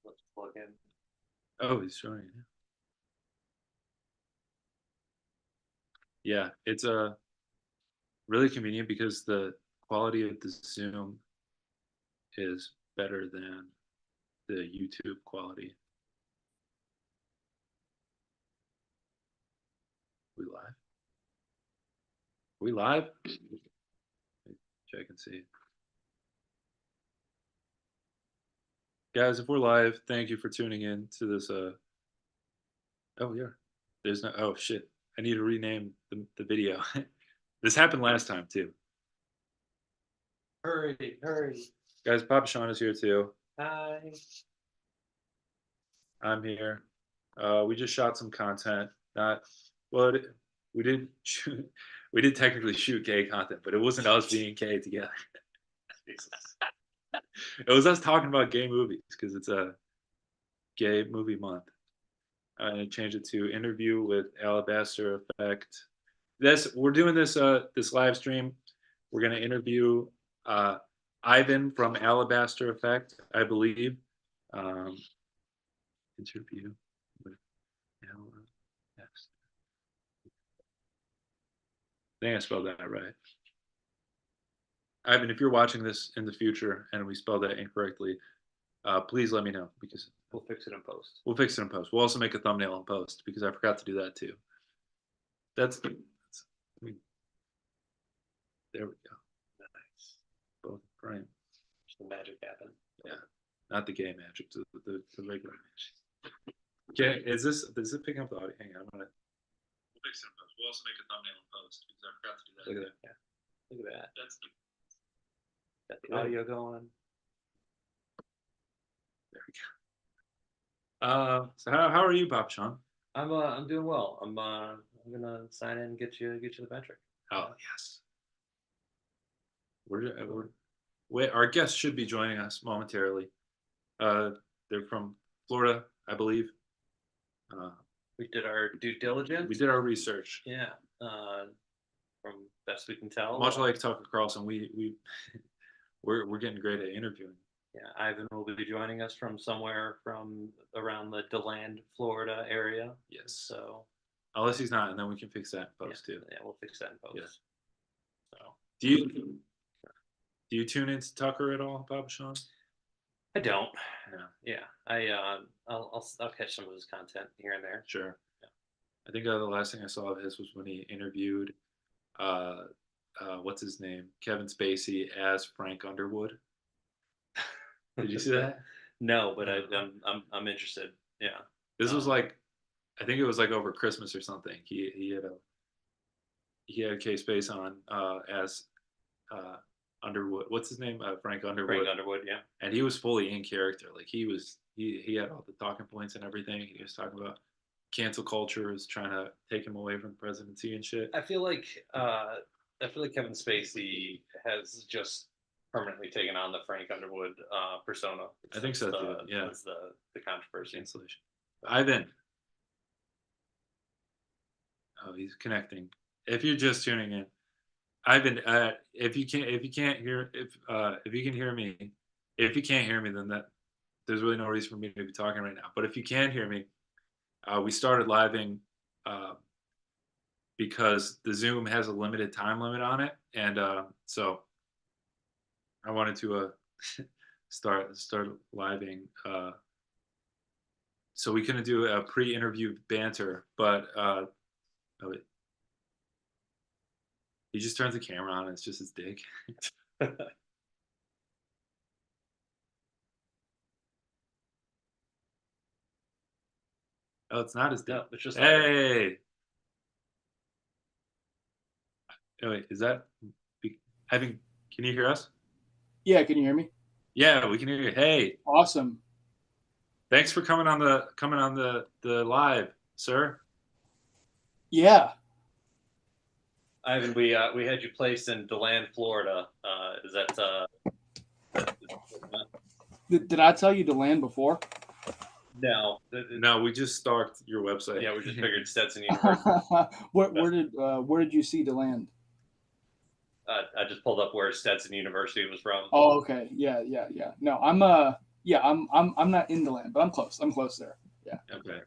Let's plug in. Oh, he's showing it. Yeah, it's really convenient because the quality of the Zoom is better than the YouTube quality. We live? We live? Check and see. Guys, if we're live, thank you for tuning in to this. Oh, yeah. There's no. Oh, shit. I need to rename the video. This happened last time, too. Hurry, hurry. Guys, Papa Sean is here, too. Hi. I'm here. We just shot some content. Not well. We did shoot. We did technically shoot gay content, but it wasn't us being gay together. It was us talking about gay movies because it's a gay movie month. I'm gonna change it to interview with Alabaster Effect. This we're doing this live stream. We're gonna interview uh, Ivan from Alabaster Effect, I believe. Um, interview with Alabaster. I think I spelled that right. Ivan, if you're watching this in the future and we spelled that incorrectly, please let me know because We'll fix it in post. we'll fix it in post. We'll also make a thumbnail in post because I forgot to do that too. I mean, there we go. Nice. Both frame. The magic happened. Yeah, not the gay magic, the regular magic. Okay, is it picking up the audio? Hang on, we'll fix it in post. We'll also make a thumbnail in post because I forgot to do that. Look at that. Yeah. Look at that. That's Got the audio going. there we go. So how are you, Pop Sean? I'm doing well. I'm gonna sign in and get you the metric. Oh yes. Wait, our guests should be joining us momentarily. They're from Florida, I believe. We did our due diligence. We did our research. Yeah. From best we can tell. Much like Tucker Carlson, we're getting great at interviewing. Yeah, Ivan will be joining us from somewhere from around the DeLand, Florida area. Yes. So unless he's not, and then we can fix that in post too. Yeah, we'll fix that in post. Yes. So do you tune into Tucker at all, Papa Sean? I don't. No. Yeah, I'll catch some of his content here and there. Sure. Yeah. I think the last thing I saw of his was when he interviewed, what's his name, Kevin Spacey as Frank Underwood. Did you see that? No, but I'm interested. Yeah. This was like, I think it was like over Christmas or something. He had K Space on as Underwood. What's his name? Frank Underwood. Frank Underwood, yeah. And he was fully in character. Like he had all the talking points and everything. He was talking about cancel culture is trying to take him away from the presidency and shit. I feel like Kevin Spacey has just permanently taken on the Frank Underwood persona. I think so too. Yeah, that's the controversy. Cancellation. Ivan. Oh, he's connecting. If you're just tuning in, Ivan, if you can hear me, if you can't hear me, then there's really no reason for me to be talking right now. But if you can hear me, we started living because the Zoom has a limited time limit on it, and so I wanted to start living. So we couldn't do a pre-interview banter, but oh, he just turns the camera on and it's just his dick. Oh, it's not his dick. No, it's just hey. Oh, wait, is that Ivan? Can you hear us? Yeah, can you hear me? Yeah, we can hear you. Hey. Awesome. Thanks for coming on the live, sir. Yeah. Ivan, we had you placed in DeLand, Florida. Is that Did I tell you to land before? No. No, we just stalked your website. Yeah, we just figured Stetson University. where did you see to land? I just pulled up where Stetson University was from. Oh, okay. Yeah. No, I'm Yeah, I'm not in Deland, but I'm close. I'm close there. Yeah. Okay.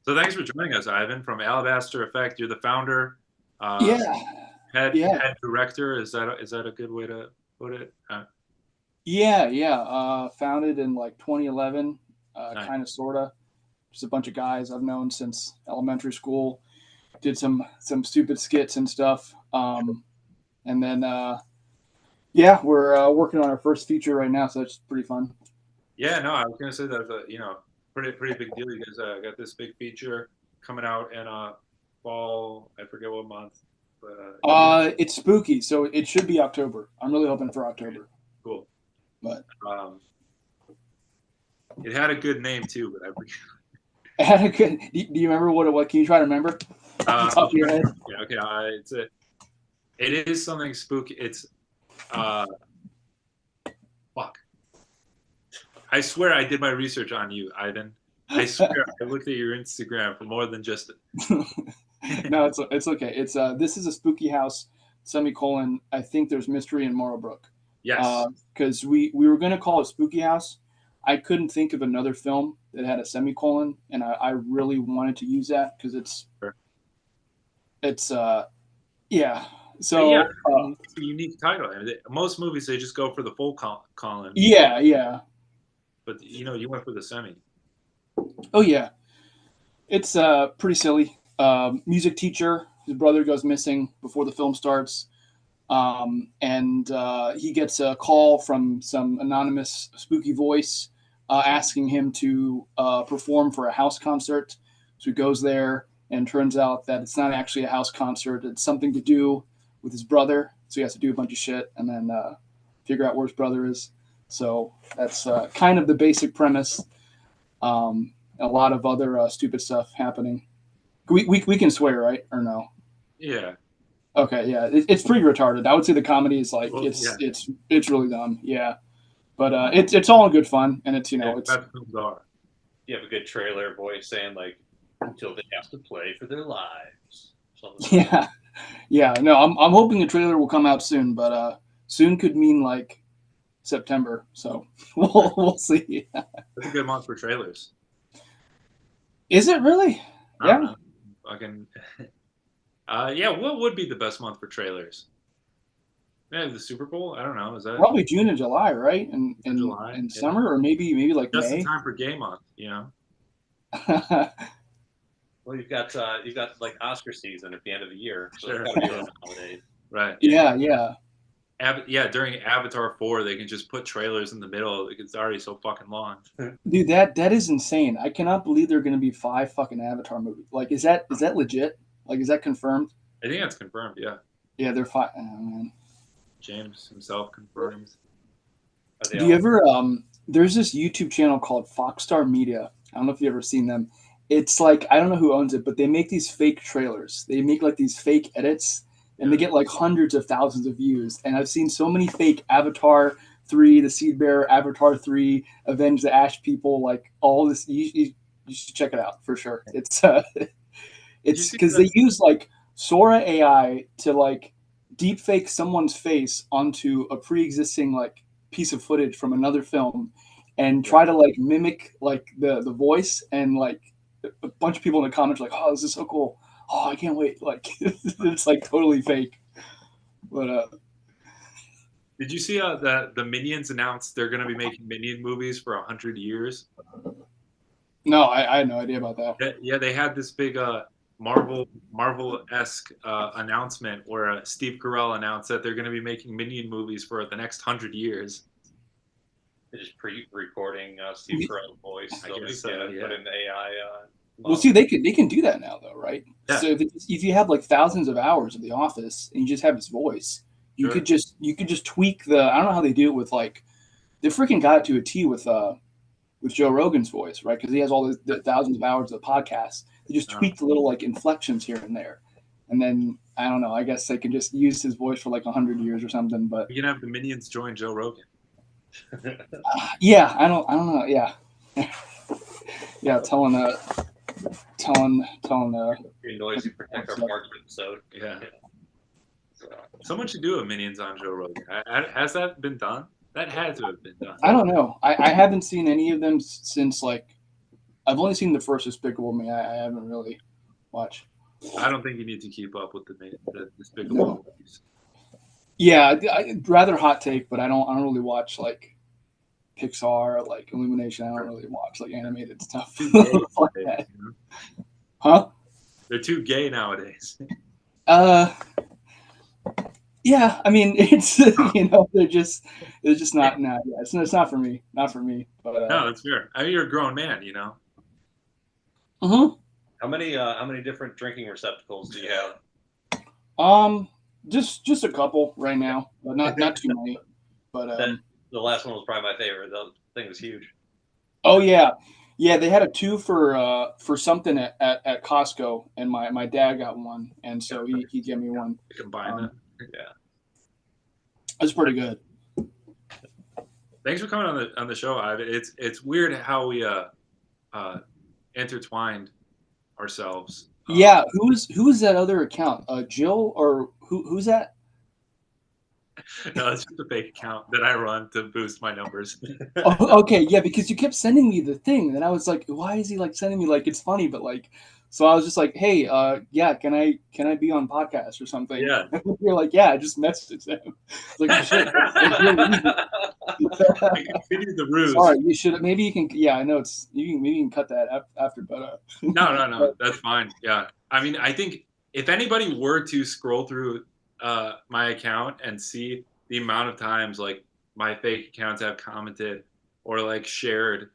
So thanks for joining us, Ivan, from Alabaster Effect. You're the founder, Yeah. Yeah. head director. Is that a good way to put it? Yeah. Yeah. Founded in like 2011, Nice. kind of sorta. Just a bunch of guys I've known since elementary school. Did some stupid skits and stuff. And then yeah, we're working on our first feature right now, so that's pretty fun. Yeah, no, I was gonna say that's a pretty big deal. You guys got this big feature coming out in fall. I forget what month, but It's spooky, so it should be October. I'm really hoping for October. cool. But It had a good name too, but I forget. it had a good. Do you remember what it was? Can you try to remember? Off the top of your head? Yeah, okay. It is something spooky. It's fuck. I swear I did my research on you, Ivan. I swear I looked at your Instagram for more than just. No, it's okay. It's this is a spooky house. Semicolon. I think there's mystery in Marlbrook. Yes. Because we were gonna call it Spooky House. I couldn't think of another film that had a semicolon, and I really wanted to use that because Sure. it's yeah. So Yeah, it's a unique title. I mean, most movies they just go for the full colon. yeah. But you went for the semi. Oh yeah, it's pretty silly. Music teacher, his brother goes missing before the film starts, and he gets a call from some anonymous spooky voice asking him to perform for a house concert. So he goes there, and turns out that it's not actually a house concert. It's something to do with his brother. So he has to do a bunch of shit and then figure out where his brother is. So that's kind of the basic premise. A lot of other stupid stuff happening. We can swear, right? Or no? Yeah. Okay, yeah, it's pretty retarded. I would say the comedy is like Well, yeah. it's really dumb, yeah. But it's all in good fun, and it's Yeah, it's best films are. You have a good trailer voice saying like, until they have to play for their lives. Something like yeah, yeah. No, I'm hoping the trailer will come out soon, but soon could mean like September, so we'll see. That's a good month for trailers. Is it really? I don't Yeah. know. Fucking. Yeah. What would be the best month for trailers? Yeah, the Super Bowl. I don't know. Is that Probably June and July, right? And July? and Yeah. summer, or maybe like Just in May. time for gay month? Well, you've got like Oscar season at the end of the year, so Sure. it's gotta be around the holidays. Right. yeah. Yeah, during Avatar 4, they can just put trailers in the middle. It's already so fucking long. Dude, that is insane. I cannot believe there are going to be 5 fucking Avatar movies. Like, is that legit? Like, is that confirmed? I think that's confirmed. Yeah, Yeah, they're 5. Oh, man. James himself confirms. Are they Do you all- ever? There's this YouTube channel called Foxstar Media. I don't know if you've ever seen them. It's like, I don't know who owns it, but they make these fake trailers. They make like these fake edits, and they get like hundreds of thousands of views. And I've seen so many fake Avatar 3, The Seed Bearer, Avatar 3, Avenge the Ash People, like all this. You should check it out for sure. It's see because that? they use like Sora AI to like deep fake someone's face onto a pre-existing like piece of footage from another film and try to like mimic like the voice, and like a bunch of people in the comments are like, oh, this is so cool. Oh, I can't wait. Like it's like totally fake. But Did you see that the Minions announced they're going to be making Minion movies for 100 years? no, I had no idea about that. Yeah, they had this big Marvel-esque announcement where Steve Carell announced that they're going to be making Minion movies for the next 100 years. They're just pre-recording Steve Carell's voice, I so guess they so, can yeah. put in the AI. Well, see, they can do that now though, right? Yeah. So if you have like thousands of hours of The Office and you just have his voice, you Sure. could just tweak the. I don't know how they do it with like, they freaking got it to a T with Joe Rogan's voice, right? Because he has all the thousands of hours of podcasts. They just tweak the little like inflections here and there, and then I don't know. I guess they can just use his voice for like 100 years or something. But You can have the Minions join Joe Rogan. yeah, I don't know. Yeah, yeah, telling Your noisy protect our parts episode. Yeah. So, Someone should do a Minions on Joe Rogan. Has that been done? That had to have been done. I don't know. I haven't seen any of them since like I've only seen the first Despicable Me. I haven't really watched. I don't think you need to keep up with the Despicable No. movies. Yeah, I'd rather hot take, but I don't really watch like Pixar, like Illumination. I don't really watch like animated stuff Too gay like nowadays, that. you know? Huh? They're too gay nowadays. Uh, yeah. I mean, it's they're just not. Nah, yeah, it's not for me. Not for me. But No, that's fair. I mean, you're a grown man, you know. mhm. How many different drinking receptacles do you have? Um, just a couple right now, but not too many. But That the last one was probably my favorite. The thing was huge. oh yeah, yeah. They had a two for something at Costco, and my dad got one, and so he gave me one. Combine that. Yeah. It's pretty good. Thanks for coming on the show, Ivan. It's weird how we intertwined ourselves. Yeah, who's that other account? Jill or who's that? No, it's just a fake account that I run to boost my numbers. Oh, okay, yeah, because you kept sending me the thing, and I was like, why is he like sending me like it's funny, but like, so I was just like, hey, yeah, can I be on podcast or something? Yeah. And you're like, yeah, I just messaged him. Like, oh, shit, that's really easy. I continued the ruse. Sorry, you should maybe you can. Yeah, I know it's you can maybe you can cut that after, but No, that's fine. Yeah, I mean, I think if anybody were to scroll through my account and see the amount of times like my fake accounts have commented or like shared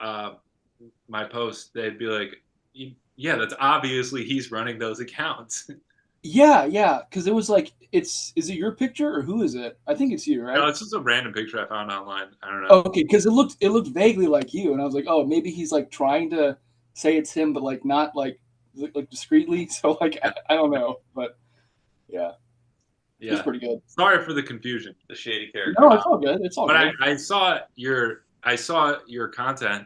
uh, my posts, they'd be like, "Yeah, that's obviously he's running those accounts." yeah, because it was like is it your picture or who is it? I think it's you, No, right? it's just a random picture I found online. I don't know. Okay, because it looked vaguely like you, and I was like, oh, maybe he's like trying to say it's him, but like not like discreetly. So like I don't know, but yeah, it's Yeah, pretty good. sorry for the confusion. The shady character. No, it's all good. It's all But good. I saw your content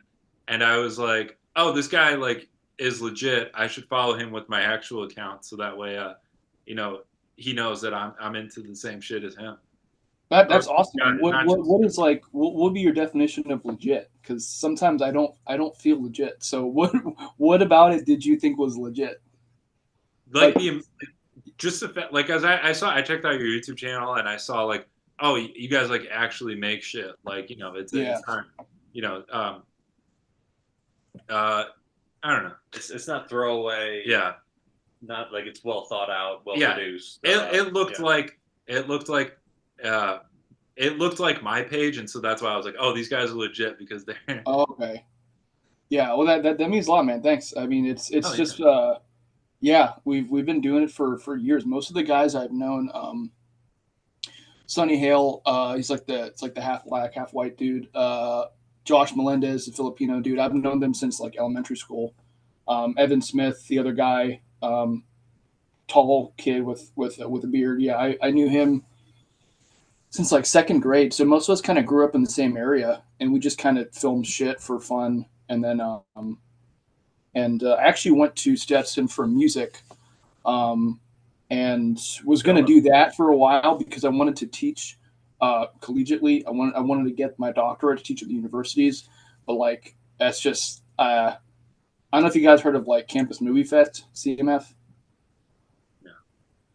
and I was like, oh, this guy like is legit. I should follow him with my actual account so that way you know, he knows that I'm into the same shit as him. Or That's awesome. yeah, And not just what is like what would be your definition of legit? Because sometimes I don't feel legit. So what about it did you think was legit? like Like the just the fact like as I checked out your YouTube channel and I saw like, oh, you guys like actually make shit. Like, you know, yeah, it's not, you know, uh I don't know. It's not throwaway. Yeah. Not like it's well thought out, well Yeah. produced. It looked yeah. like uh it looked like my page, and so that's why I was like, oh, these guys are legit because they're oh, okay, yeah. Well, that means a lot, man. Thanks. I mean, oh it's yeah. just yeah, we've been doing it for years. Most of the guys I've known, Sonny Hale, he's like the half black, half white dude. Josh Melendez, the Filipino dude. I've known them since like elementary school. Evan Smith, the other guy, tall kid with a beard. Yeah, I knew him since like second grade. So most of us kind of grew up in the same area, and we just kind of filmed shit for fun. And then I actually went to Stetson for music, um, and was going to do that for a while because I wanted to teach collegiately. I wanted to get my doctorate to teach at the universities, but like that's just I don't know if you guys heard of like Campus Movie Fest, CMF. No.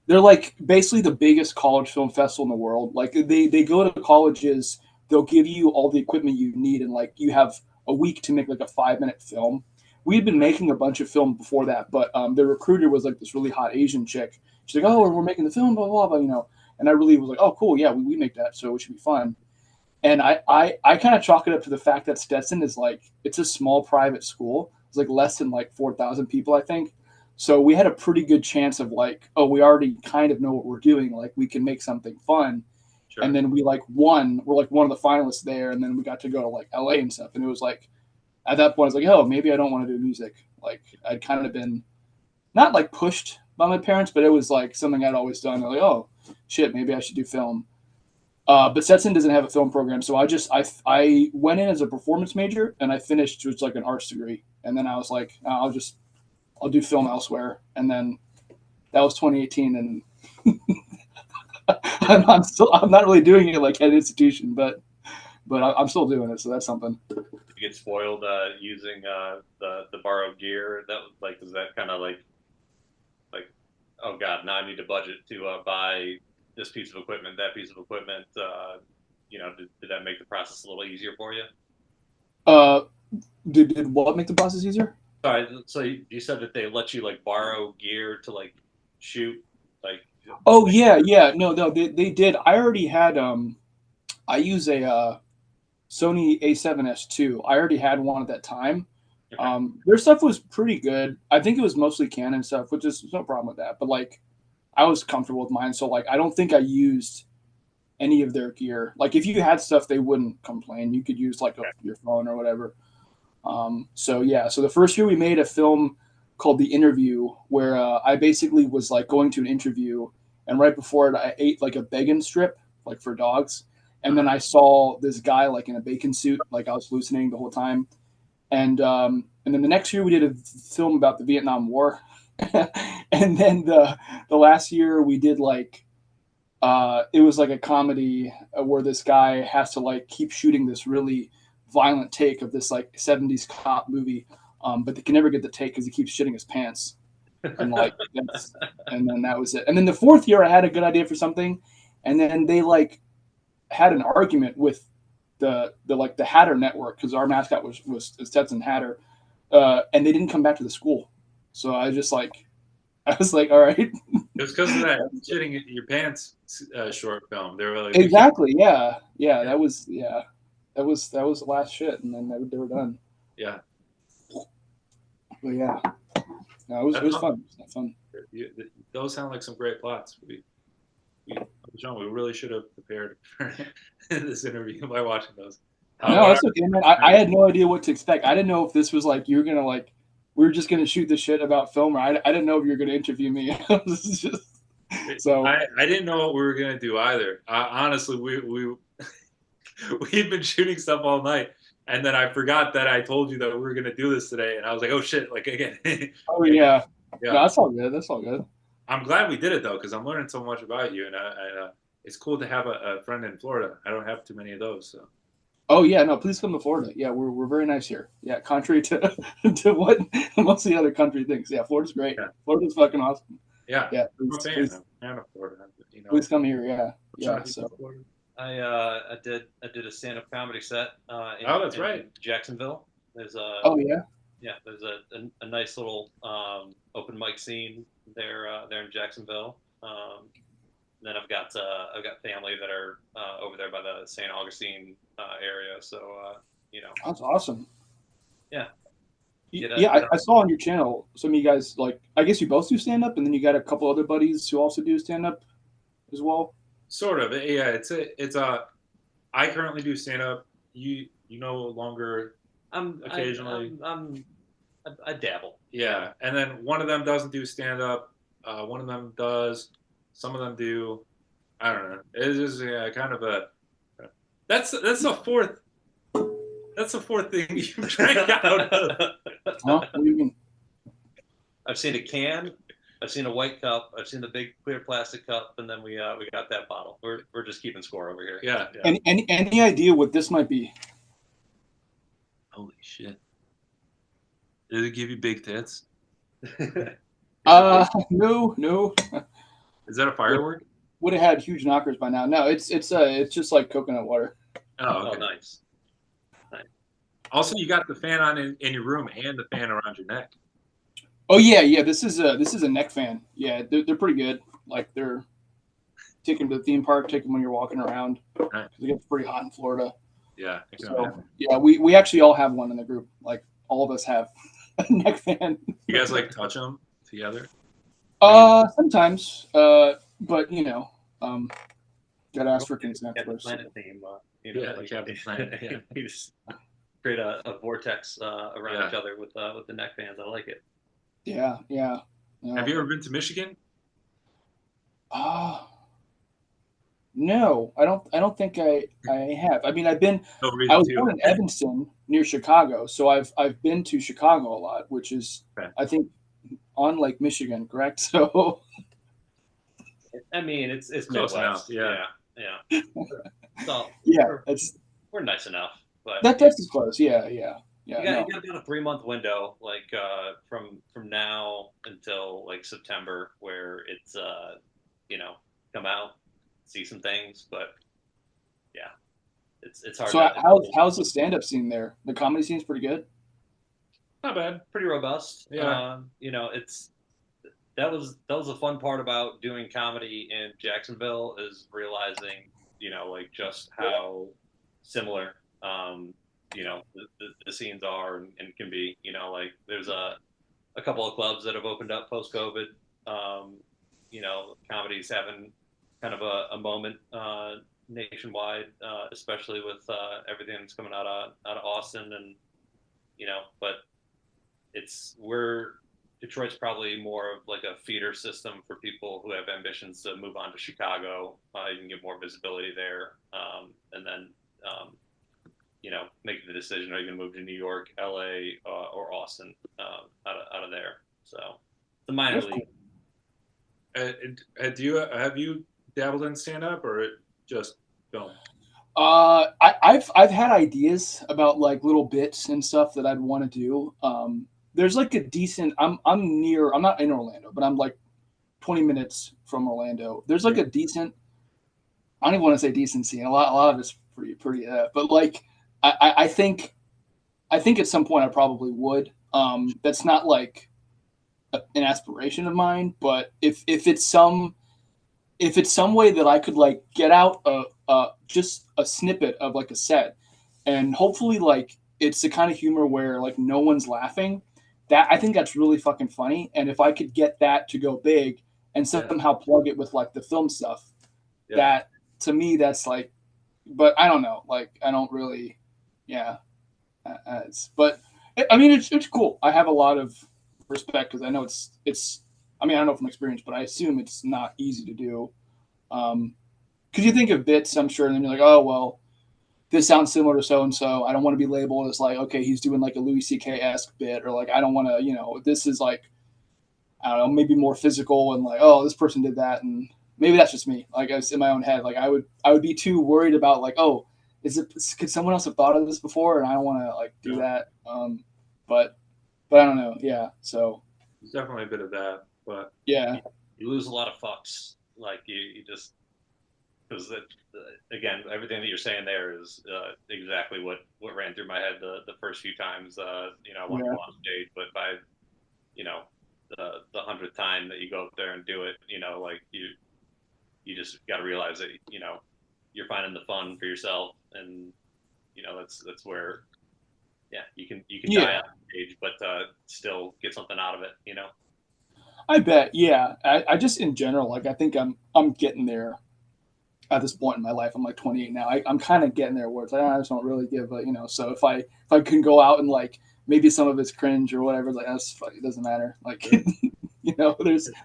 They're like basically the biggest college film festival in the world. Like they go to colleges, they'll give you all the equipment you need, and like you have a week to make like a 5 minute film. We had been making a bunch of film before that, but the recruiter was like this really hot Asian chick. She's like, "Oh, we're making the film, blah blah blah," And I really was like, "Oh, cool, yeah, we make that, so it should be fun." And I kind of chalk it up to the fact that Stetson is like it's a small private school. It's like less than like 4,000 people, I think. So we had a pretty good chance of like, oh, we already kind of know what we're doing. Like we can make something fun. Sure. And then we like won. We're like one of the finalists there, and then we got to go to like LA and stuff. And it was like at that point, I was like, oh, maybe I don't want to do music. Like I'd kind of been not like pushed by my parents, but it was like something I'd always done. They're like, oh shit, maybe I should do film. But Stetson doesn't have a film program, so I went in as a performance major and I finished with like an arts degree, and then I was like, I'll do film elsewhere, and then that was 2018, and I'm not really doing it like at an institution, but I'm still doing it, so that's something. You get spoiled using the borrowed gear. That like is that kind of like oh god, now I need to budget to buy this piece of equipment, that piece of equipment. Did that make the process a little easier for you? Uh, did what make the process easier? Sorry, so you said that they let you like borrow gear to like shoot, like Oh yeah, yeah. No, they did. I already had I use a Sony A7S II. I already had one at that time. okay, Their stuff was pretty good. I think it was mostly Canon stuff, which is no problem with that. But like, I was comfortable with mine, so like, I don't think I used any of their gear. Like, if you had stuff, they wouldn't complain. You could use like your phone or whatever. So yeah, so the first year we made a film called The Interview, where I basically was like going to an interview, and right before it, I ate like a bacon strip, like for dogs, and then I saw this guy like in a bacon suit, like I was hallucinating the whole time, and then the next year we did a film about the Vietnam War, and then the last year we did like it was like a comedy where this guy has to like keep shooting this really violent take of this like 70s cop movie, but they can never get the take because he keeps shitting his pants. And like and then that was it. And then the fourth year I had a good idea for something, and then they like had an argument with the like the Hatter Network because our mascot was Stetson Hatter, and they didn't come back to the school. So I was like, all right. It was because of that shitting your pants short film. They were like, Exactly. Yeah. Yeah. That was the last shit, and then they were done. yeah. But yeah, no, it was fun. It was fun. Those sound like some great plots. John, we really should have prepared for this interview by watching those. No, that's okay, man. I had no idea what to expect. I didn't know if this was like you were gonna like we were just gonna shoot the shit about film, or I didn't know if you were gonna interview me. So I didn't know what we were gonna do either. Honestly, we'd been shooting stuff all night, and then I forgot that I told you that we were gonna do this today, and I was like, oh shit, like again. oh yeah, Yeah. no, that's all good. That's all good. I'm glad we did it though, because I'm learning so much about you, and it's cool to have a friend in Florida. I don't have too many of those, so. Oh yeah, no, please come to Florida. Yeah, we're very nice here. Yeah, contrary to to what most of the other country thinks. Yeah, Florida's great. Yeah. Florida's fucking awesome. Yeah, Yeah, I'm a fan. please, I'm a fan of Florida. You know, please come here. Yeah, yeah. Trying to So get to Florida. I did a stand up comedy set. That's in right. Jacksonville. There's a oh yeah, there's a nice little open mic scene there in Jacksonville. Then I've got family that are over there by the St. Augustine area. So that's awesome. Yeah. I saw on your channel some of you guys like. I guess you both do stand up, and then you got a couple other buddies who also do stand up as well. Sort of, yeah. I currently do stand up. You no longer occasionally. I dabble. Yeah, and then one of them doesn't do stand up. One of them does. Some of them do. I don't know. It's just kind of a. That's the fourth. That's the fourth thing you drank out of. Huh? What do you mean? I've seen a can. I've seen a white cup. I've seen the big clear plastic cup, and then we got that bottle. We're just keeping score over here. Yeah. Any idea what this might be? Holy shit! Did it give you big tits? No. Is that a firework? Would have had huge knockers by now. No, it's just like coconut water. Oh, okay. Oh, nice. Also, you got the fan on in your room and the fan around your neck. Oh yeah. This is a neck fan. Yeah, they're pretty good. Like they're taking to the theme park, take them when you're walking around. Right. It gets pretty hot in Florida. Yeah. So yeah, we actually all have one in the group. Like all of us have a neck fan. You guys like touch them together? Sometimes. But gotta ask for consent Captain first. Planet theme. Yeah, like Captain Planet. Yeah. You just create a vortex around each other with the neck fans. I like it. Yeah. Have you ever been to Michigan? No, I don't think I have. I mean, I was born in Evanston near Chicago, so I've been to Chicago a lot, which is Okay. I think on Lake Michigan, correct? So I mean, it's Close enough, Midwest. yeah. Yeah. So Yeah, we're that's we're nice enough, but that. yeah, That's as close. Yeah, yeah, yeah. you No, got about a 3 month window, like from now until like September, where it's you know come out, see some things, but yeah, it's hard so to how's the stand up scene there? The comedy scene's pretty good. Not bad. pretty robust. Yeah, It's that was a fun part about doing comedy in Jacksonville is realizing, like just how similar, the scenes are and can be. Like there's a couple of clubs that have opened up post COVID. Comedy's having kind of a moment nationwide, especially with everything that's coming out of Austin, and but we're Detroit's probably more of like a feeder system for people who have ambitions to move on to Chicago. You can get more visibility there, and then make the decision: are you going to move to New York, LA, or Austin out of there? So the minor That's league. cool. Do you have you dabbled in stand up or just film? I've had ideas about like little bits and stuff that I'd want to do. There's like a decent. I'm near. I'm not in Orlando, but I'm like 20 minutes from Orlando. There's like a decent. I don't even want to say decent scene. A lot of it's pretty. But like I think at some point I probably would. That's not like an aspiration of mine, but if it's some way that I could like get out just a snippet of like a set, and hopefully like it's the kind of humor where like no one's laughing, that I think that's really fucking funny. And if I could get that to go big and Yeah, somehow plug it with like the film stuff, yeah. that to me that's like, but I don't know, like I don't really, yeah, but I mean it's cool. I have a lot of respect because I know it's. I mean I don't know from experience, but I assume it's not easy to do. Because you think of bits, I'm sure, and then you're like, oh well, this sounds similar to so and so. I don't want to be labeled as like, okay, he's doing like a Louis C.K. esque bit, or like I don't want to, this is like, I don't know, maybe more physical and like, oh, this person did that, and maybe that's just me. Like I was in my own head, like I would be too worried about like, oh, could someone else have thought of this before, and I don't want to like do Yeah. that. But I don't know, yeah. So There's definitely a bit of that, but yeah, You lose a lot of fucks. Like you just because that again, everything that you're saying there is exactly what ran through my head the first few times. I want to yeah, go on stage, but by you know the 100th time that you go up there and do it, like you just got to realize that you're finding the fun for yourself, and that's where you can die yeah. on stage, but still get something out of it. I bet, yeah. I just in general, like I think I'm getting there at this point in my life. I'm like 28 now. I'm kind of getting there where it's like I just don't really give a, So if I can go out and like maybe some of it's cringe or whatever, like that's it doesn't matter. Like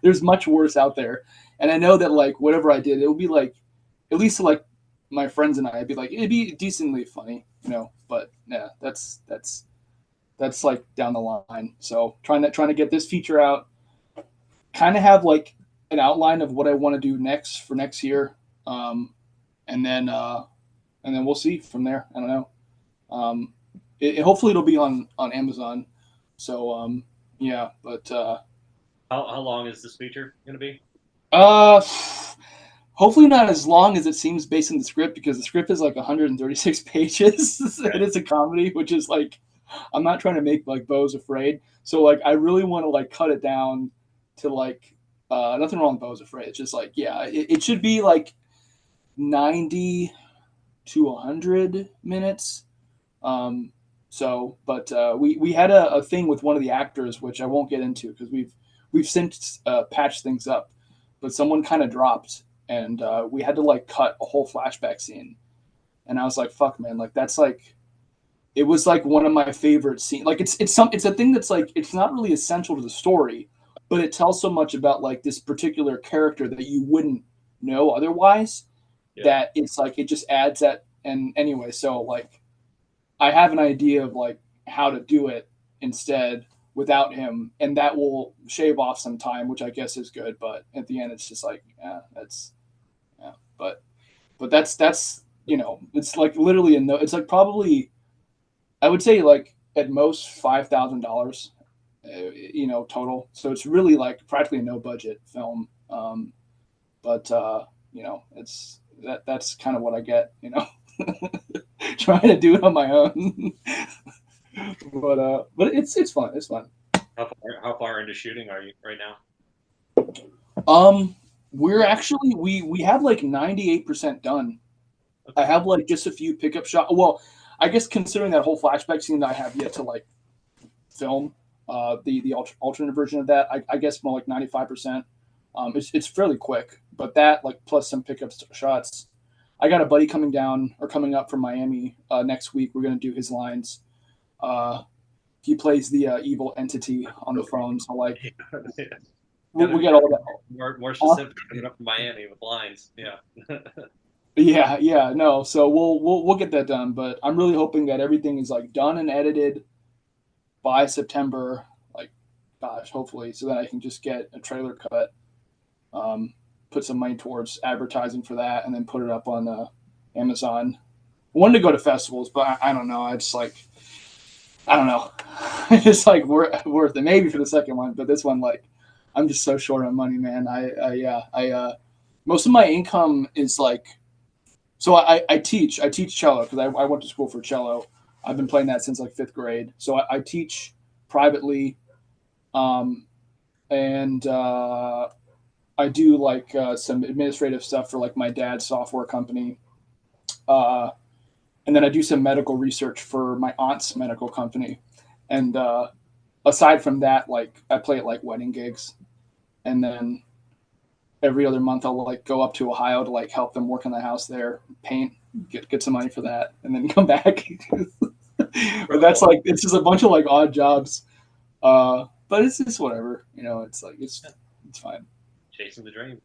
there's much worse out there, and I know that like whatever I did, it would be like at least to like my friends and I'd be like it'd be decently funny. But yeah, that's like down the line. So trying to get this feature out, kind of have like an outline of what I want to do next for next year. Um, and then we'll see from there. I don't know. Hopefully it'll be on Amazon. So yeah, but How long is this feature going to be? uh, hopefully not as long as it seems based on the script because the script is like 136 pages Okay. and it's a comedy, which is like I'm not trying to make like Bo's afraid. So like I really want to like cut it down to like nothing wrong with Bo's afraid. It's just like yeah, it should be like 90 to 100 minutes. Um, but we had a thing with one of the actors, which I won't get into because we've since patched things up. But someone kind of dropped, and we had to like cut a whole flashback scene. And I was like, "Fuck, man! Like that's like it was like one of my favorite scenes. Like it's a thing that's like it's not really essential to the story, but it tells so much about like this particular character that you wouldn't know otherwise. yeah, That it's like it just adds that. And anyway, so like I have an idea of like how to do it instead. without him, and that will shave off some time, which I guess is good. But at the end, it's just like, yeah, that's yeah. But that's it's like literally it's like probably I would say like at most $5,000, total. So it's really like practically a no budget film. But it's that's kind of what I get, trying to do it on my own. But it's fun. It's fun. How far into shooting are you right now? We're actually we have like 98% done. I have like just a few pickup shots. Well, I guess considering that whole flashback scene that I have yet to like film, the alternate version of that, I guess more like 95%. It's fairly quick, but that like plus some pickup shots. I got a buddy coming up from Miami next week. We're gonna do his lines. He plays the evil entity on the phone, so like we'll get all that. More specific, coming up from Miami with lines. Yeah. Yeah, no. So we'll get that done, but I'm really hoping that everything is like done and edited by September. Like, gosh, hopefully, so that I can just get a trailer cut, put some money towards advertising for that, and then put it up on Amazon. I wanted to go to festivals, but I don't know. I just like, I don't know. It's like worth it. Maybe for the second one, but this one, like, I'm just so short on money, man. Most of my income is like. So I teach cello because I went to school for cello. I've been playing that since like 5th grade. So I teach privately, and I do like some administrative stuff for like my dad's software company, and then I do some medical research for my aunt's medical company. And aside from that, like I play at like wedding gigs, and then every other month I'll like go up to Ohio to like help them work on the house there, paint, get some money for that, and then come back. But that's like it's just a bunch of like odd jobs. But it's just whatever, it's like it's fine. Chasing the dream,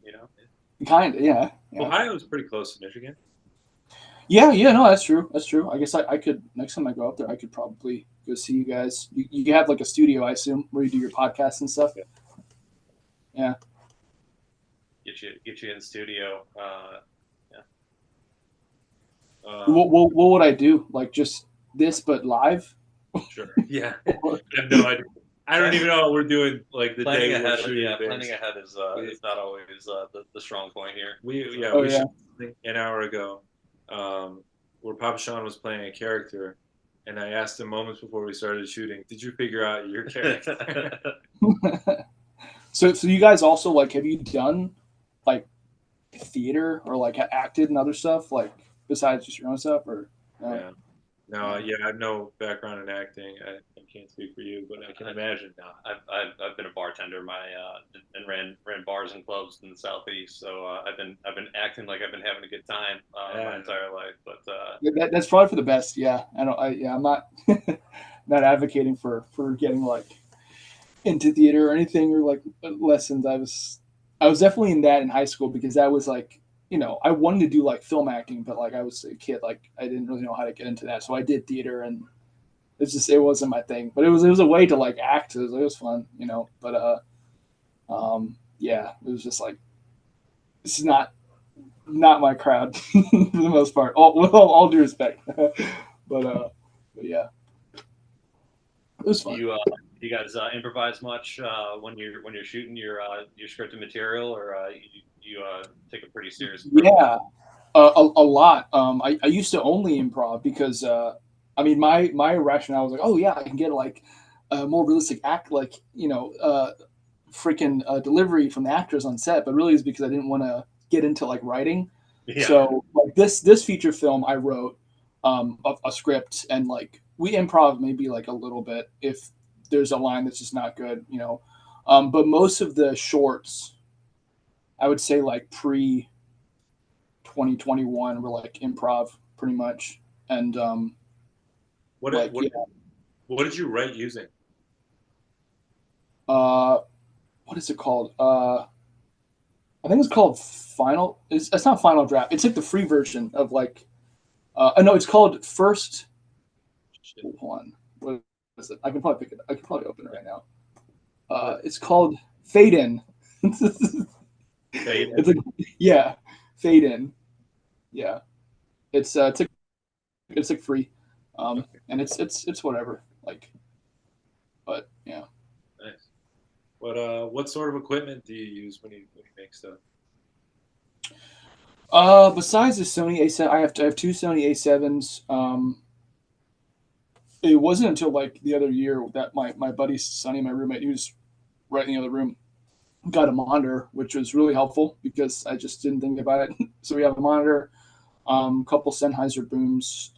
Kind of, yeah. Ohio's pretty close to Michigan. Yeah, no, that's true. That's true. I guess I could next time I go up there, I could probably go see you guys. You have like a studio, I assume, where you do your podcasts and stuff. Yeah. Get you in the studio. What would I do? Like just this, but live? Sure. Yeah. I have no idea. I don't even know what we're doing. Like the planning day ahead. we're shooting. Yeah, planning ahead is not always the strong point here. We shot an hour ago, where Papa Sean was playing a character, and I asked him moments before we started shooting, "Did you figure out your character?" So you guys also like have you done like theater or like acted and other stuff like besides just your own stuff or no? Yeah. No, I have no background in acting. I can't speak for you, but I can imagine now. I've been a bartender and ran bars and clubs in the southeast, so I've been acting like I've been having a good time my entire life. But that's probably for the best. Yeah, I'm not not advocating for getting like into theater or anything or like lessons. I was definitely in that in high school because that was like I wanted to do like film acting, but like I was a kid, like I didn't really know how to get into that. So I did theater, and it wasn't my thing. But it was a way to like act. It was fun, But yeah, it was just like this is not my crowd for the most part. With all due respect, but yeah, it was fun. Do you guys improvise much when you're shooting your scripted material, or you take a pretty serious approach? Yeah, a lot. I used to only improv because I mean my rationale was like, oh yeah, I can get like a more realistic act, like freaking delivery from the actors on set. But really, it's because I didn't want to get into like writing. Yeah. So like this feature film, I wrote a script and like we improv maybe like a little bit if there's a line that's just not good, But most of the shorts, I would say like pre 2021 were like improv pretty much. And What did you write using? What is it called? I think it's called Final. It's not Final Draft. It's like the free version of like. No, it's called First. Hold on. What is it? I can probably pick it. I can probably open it right now. it's called Fade In. Fade It's like, yeah, Fade In. Yeah, it's like free, Okay, and it's whatever. Like, but yeah. nice. What sort of equipment do you use when you make stuff? Besides the Sony A7, I have two Sony A7s. It wasn't until like the other year that my buddy Sonny, my roommate, he was right in the other room, got a monitor, which was really helpful because I just didn't think about it. So we have a monitor, couple Sennheiser booms.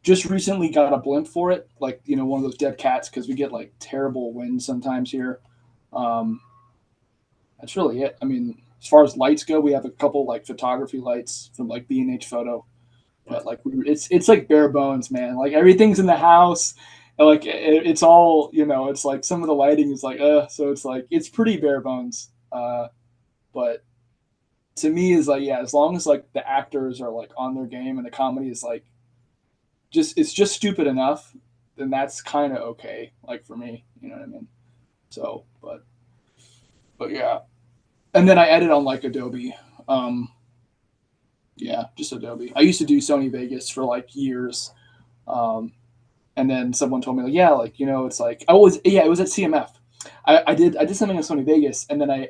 Just recently got a blimp for it, like one of those dead cats because we get like terrible wind sometimes here. Um, that's really it. I mean, as far as lights go, we have a couple like photography lights from like B&H Photo, but like it's like bare bones, man. Like everything's in the house, and like it's all It's like some of the lighting is like so it's like it's pretty bare bones. But to me is like, yeah, as long as like the actors are like on their game and the comedy is like it's just stupid enough, then that's kind of okay. Like for me, you know what I mean. So, but yeah, and then I edit on like Adobe. Um, yeah, just Adobe. I used to do Sony Vegas for like years. Um, and then someone told me like, yeah, like it's like it was at CMF. I did something on Sony Vegas, and then I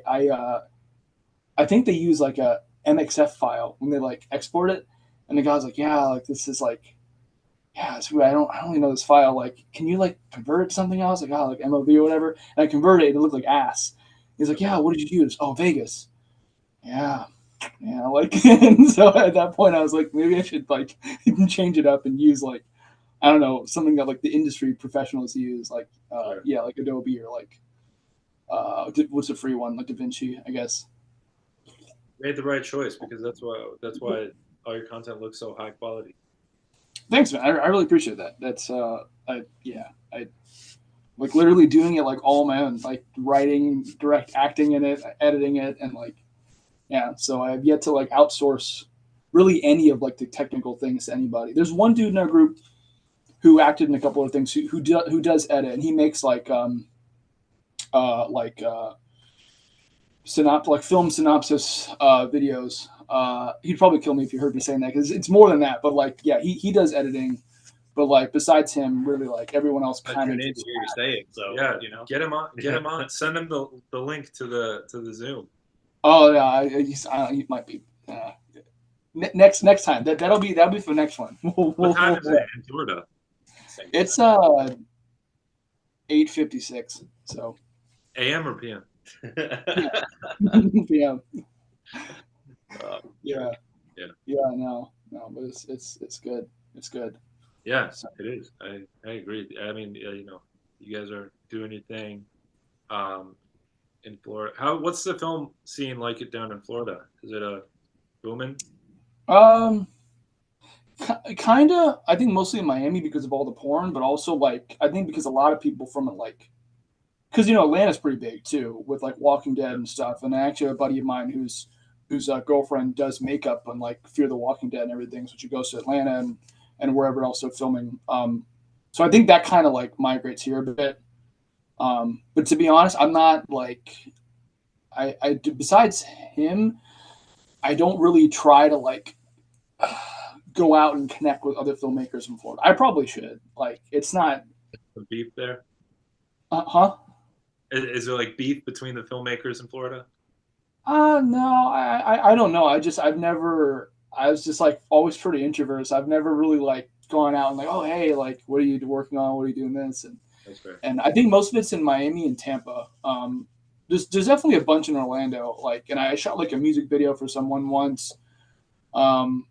think they use like a MXF file when they like export it, and the guy's like, yeah, like this is like, yeah, it's weird. I don't really know this file. Like, can you like convert it to something else? Like, like MOV or whatever. And I converted it, and it looked like ass. He's like, yeah, what did you use? Oh, Vegas. Yeah, yeah. Like, and so at that point, I was like, maybe I should like change it up and use like, I don't know, something that like the industry professionals use, like Sure. yeah, like Adobe or like what's a free one, like DaVinci, I guess. Made the right choice because that's why all your content looks so high quality. Thanks, man. I really appreciate that. That's I like literally doing it like all my own, like writing, direct acting in it, editing it, and like yeah. So I have yet to like outsource really any of like the technical things to anybody. There's one dude in our group who acted in a couple of things who does edit, and he makes like like film synopsis videos. He'd probably kill me if he heard me saying that because it's more than that. But like, yeah, he does editing. But like, besides him, really like everyone else I kind of tune in to hear you say it, so Yeah, you know. get him on. Send him the link to the Zoom. Oh yeah, he might be. Next time that'll be for the next one. What time is it in Florida? It's 8:56. So AM or PM? yeah, Uh, yeah, Yeah. yeah. No, but it's good. It's good. Yeah, So, it is. I agree. I mean, you guys are doing your thing, um, in Florida. What's the film scene like it down in Florida? Is it a booming? um, kind of. I think mostly in Miami because of all the porn, but also like I think because a lot of people from it like because Atlanta's pretty big too with like Walking Dead Yeah. and stuff. And I actually have a buddy of mine whose girlfriend does makeup on like Fear the Walking Dead and everything, so she goes to Atlanta and wherever else they're filming. So I think that kind of like migrates here a bit. But to be honest, I'm not like I besides him, I don't really try to like go out and connect with other filmmakers from Florida. I probably should. Like, it's not. Some beef there? Huh? Is there like beef between the filmmakers in Florida? No, I don't know. I've never. I was just like always pretty introverted. So I've never really like gone out and like, oh hey, like what are you working on? What are you doing this? That's fair. And I think most of it's in Miami and Tampa. There's definitely a bunch in Orlando. Like, and I shot like a music video for someone once. Um,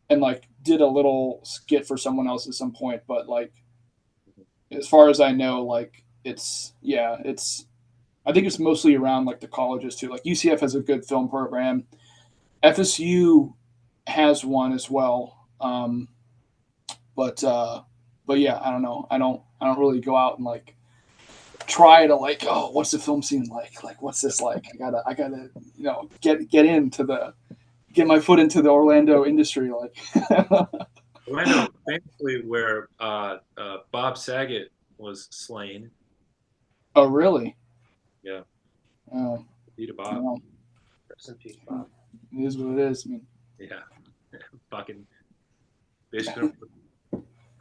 and like did a little skit for someone else at some point. But like, as far as I know, like it's I think it's mostly around like the colleges too. Like UCF has a good film program. FSU has one as well. But yeah, I don't know. I don't really go out and like try to like, oh, what's the film scene like? Like, what's this like? I gotta get my foot into the Orlando industry. Like, Orlando, famously where Bob Saget was slain. Oh, really? Yeah, Oh, Peter Bob. well, Rest in peace, Bob. it is what it is. I mean, Yeah, fucking bitch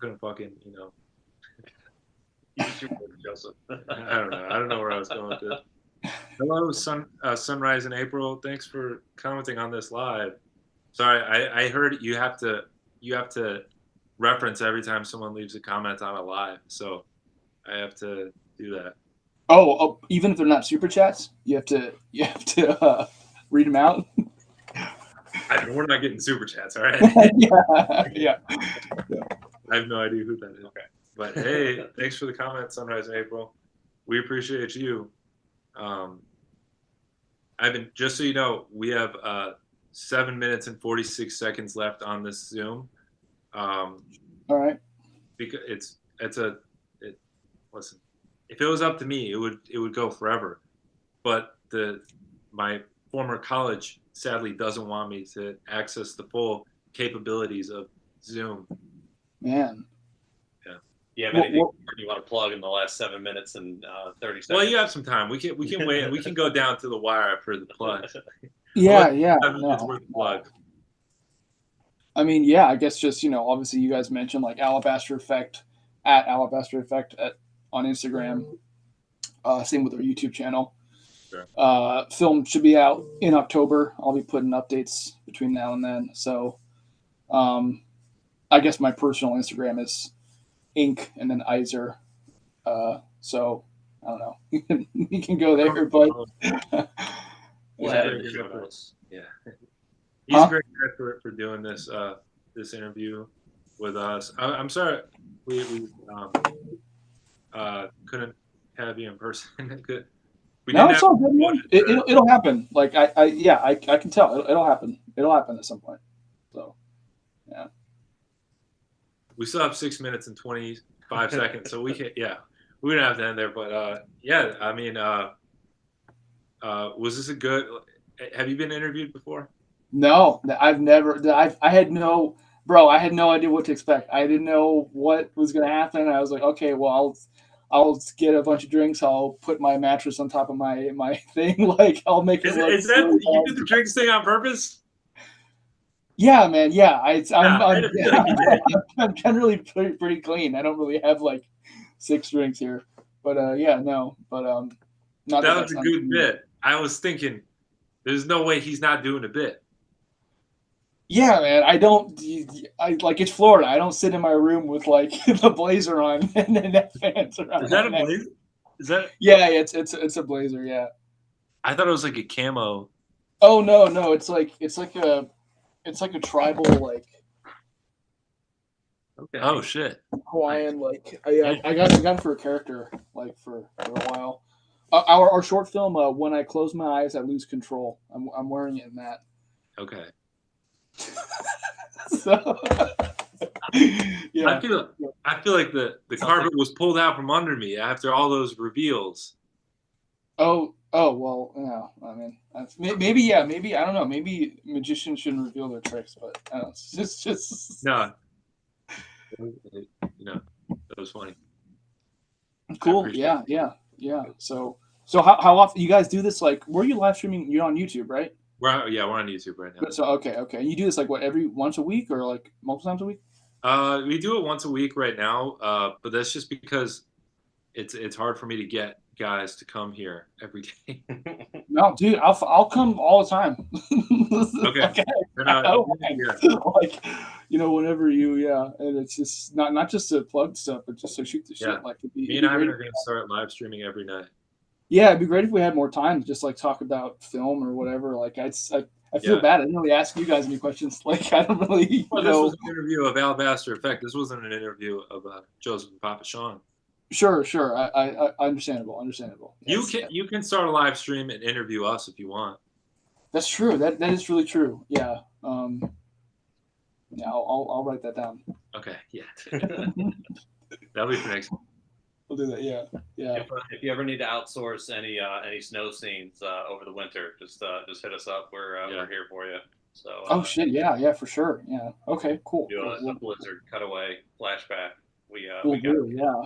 couldn't fucking Use your word, Joseph. I don't know. I don't know where I was going with this. Hello, Sunrise in April. Thanks for commenting on this live. Sorry, I heard you have to reference every time someone leaves a comment on a live, so I have to do that. oh, even if they're not super chats, you have to read them out. We're not getting super chats, all right? yeah, yeah. I have no idea who that is. Okay. But hey, thanks for the comment, Sunrise in April. We appreciate you. Ivan, just so you know, we have 7 minutes and 46 seconds left on this Zoom. All right. Because listen, if it was up to me, it would go forever. But my former college sadly doesn't want me to access the full capabilities of Zoom. Man. You have Well, anything well- you want to plug in the last 7 minutes and 30 seconds? Well, you have some time. We can wait. We can go down to the wire for the plug. Yeah, yeah. 7 minutes No, worth of no. plug. I mean, yeah. I guess just obviously you guys mentioned like Alabaster Effect at Alabaster Effect on Instagram. Same with our YouTube channel. Sure. Film should be out in October. I'll be putting updates between now and then. So, I guess my personal Instagram is Ink and then Iser. So I don't know. You can go there, but We'll Yeah. add it in the show notes. Yeah, he's Huh? a great guy for doing this interview with us. I'm sorry we couldn't have you in person. We No, didn't it's have all good, man. It'll happen. Like I can tell it'll happen. It'll happen at some point. So yeah. we still have 6 minutes and 25 seconds, so we don't have to end there. But yeah, I mean, was this a good? Have you been interviewed before? No, I've never. I had no, bro. I had no idea what to expect. I didn't know what was gonna happen. I was like, okay, well, I'll get a bunch of drinks. I'll put my mattress on top of my thing. Like I'll make it look. Is that really you fun. did the drinks thing on purpose? Yeah, man. Yeah, I feel like you did. I'm generally pretty clean. I don't really have like 6 drinks here, but yeah, no, but not That that's was a not good bit. I was thinking, there's no way he's not doing a bit. Yeah, man. I don't. I like it's Florida. I don't sit in my room with like the blazer on and then have fans around. Is that my a neck. blazer? Is that? Yeah, it's a blazer. Yeah. I thought it was like a camo. Oh no, it's like a tribal like Okay. Oh shit! Hawaiian like I got it for a character like for a while. Our short film When I Close My Eyes I Lose Control. I'm wearing it in that. Okay. So yeah. I feel like the carpet was pulled out from under me after all those reveals. Oh well, yeah. I mean, maybe I don't know. Maybe magicians shouldn't reveal their tricks, but I don't know, it's just No, that was funny. cool. appreciate Yeah. So how often you guys do this? Like, where are you live streaming? You're on YouTube, right? We're on YouTube right now. So okay. You do this like what every once a week or like multiple times a week? We do it once a week right now, but that's just because it's hard for me to get guys to come here every day. No, dude, I'll come all the time. Okay. Like, I don't mind. Like, whenever and it's just not just to plug stuff, but just to shoot the shit. Yeah. Like, Me and Ivan are going to start live streaming every night. Yeah, it'd be great if we had more time to just like talk about film or whatever. Like, I feel Yeah. bad. I didn't really ask you guys any questions. Like, I don't really Well, know. this was an interview of Alabaster Effect. This wasn't an interview of Joseph and Papa Sean. Sure. I understandable. Yes, You can start a live stream and interview us if you want. That's true. That is really true. Yeah. Yeah. I'll write that down. Okay. Yeah. That'll be for next. We'll do that. Yeah. If you ever need to outsource any snow scenes over the winter, just hit us up. We're here for you. So. Oh shit! Yeah, for sure. Yeah. Okay. Cool. Do Cool. a blizzard cutaway flashback. We We'll got do. Yeah.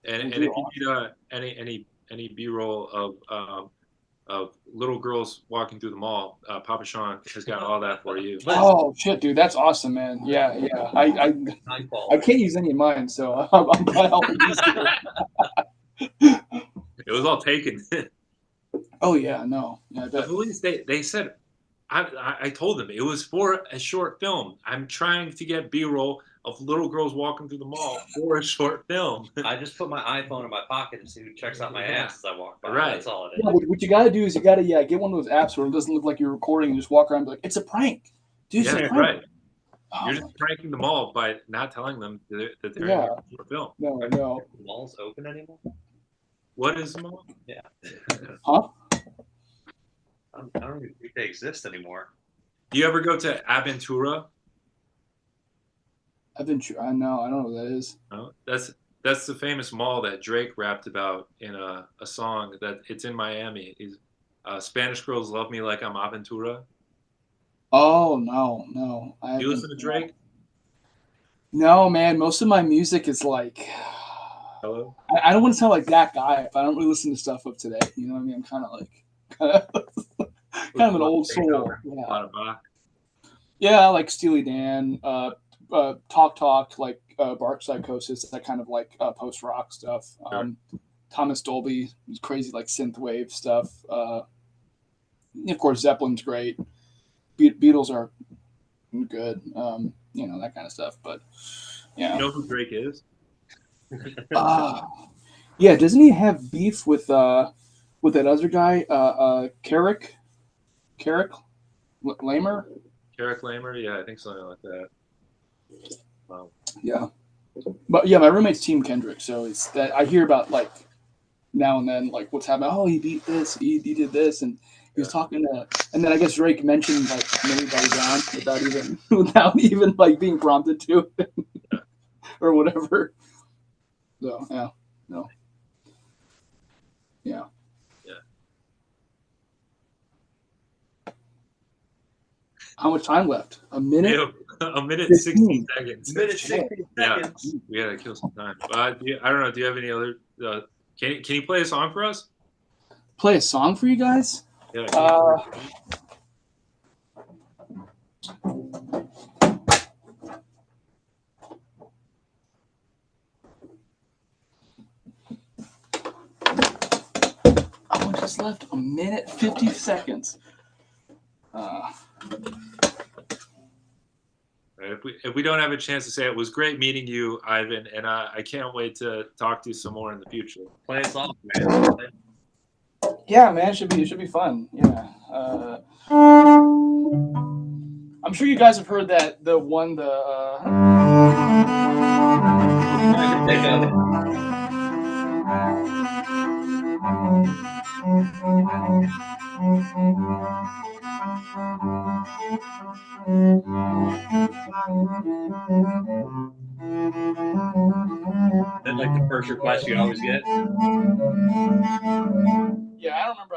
And We'll if do you need any any B-roll of little girls walking through the mall, Papa Sean has got all that for you. Oh shit, dude, that's awesome, man. Yeah, yeah. I High I quality. can't use any of mine, so I'm glad I'll use it. It was all taken. Oh yeah, no, yeah, I The bet. police, they said, I told them it was for a short film. I'm trying to get B-roll of little girls walking through the mall for a short film. I just put my iPhone in my pocket to see who checks out my ass as I walk by. Right. That's all it is. Yeah, what you gotta do is you gotta get one of those apps where it doesn't look like you're recording and just walk around and be like, it's a prank, dude. It's Yeah, a prank. right. Oh, You're just pranking the mall by not telling them that they're in yeah, your short film. no, Are no, the malls open anymore? What is the mall? Yeah. huh? I don't even think they exist anymore. Do you ever go to Aventura? I know, I don't know what that is. No, that's the famous mall that Drake rapped about in a song that it's in Miami. He's Spanish girls love me like I'm Aventura. Oh no, no, I Do you haven't. listen to Drake? No, man, most of my music is like, Hello. I don't want to sound like that guy if I don't really listen to stuff of today. You know what I mean? I'm kind of like, kind of an old soul. A Yeah, lot of Bach. yeah, I like Steely Dan, Talk, like Bark Psychosis, that kind of like post rock stuff. Thomas Dolby, crazy like synth wave stuff. Of course, Zeppelin's great. Beatles are good. You know, that kind of stuff. But yeah, You know who Drake is? uh, yeah. Doesn't he have beef with that other guy, Carrick Lamer? Carrick Lamer? Yeah, I think something like that. Wow. Yeah, but yeah, my roommate's Team Kendrick, so it's that I hear about like now and then, like what's happening. Oh, he beat this, he did this, and he was talking to, and then I guess Drake mentioned like Millie Bobby Brown without even like being prompted to, or whatever. So yeah, no, yeah. Yeah. How much time left? A minute? Ew, a minute 60 seconds. Minute 60 Yeah, seconds. we gotta kill some time. I don't know. Do you have any other? Can you play a song for us? Play a song for you guys? Yeah. How much is left? A minute, 50 seconds. If we don't have a chance to say it was great meeting you, Ivan, and I can't wait to talk to you some more in the future. Play us off, man. Yeah, man, it should be fun. Yeah. I'm sure you guys have heard that the Take a Is that like the first request you always get? Yeah, I don't remember.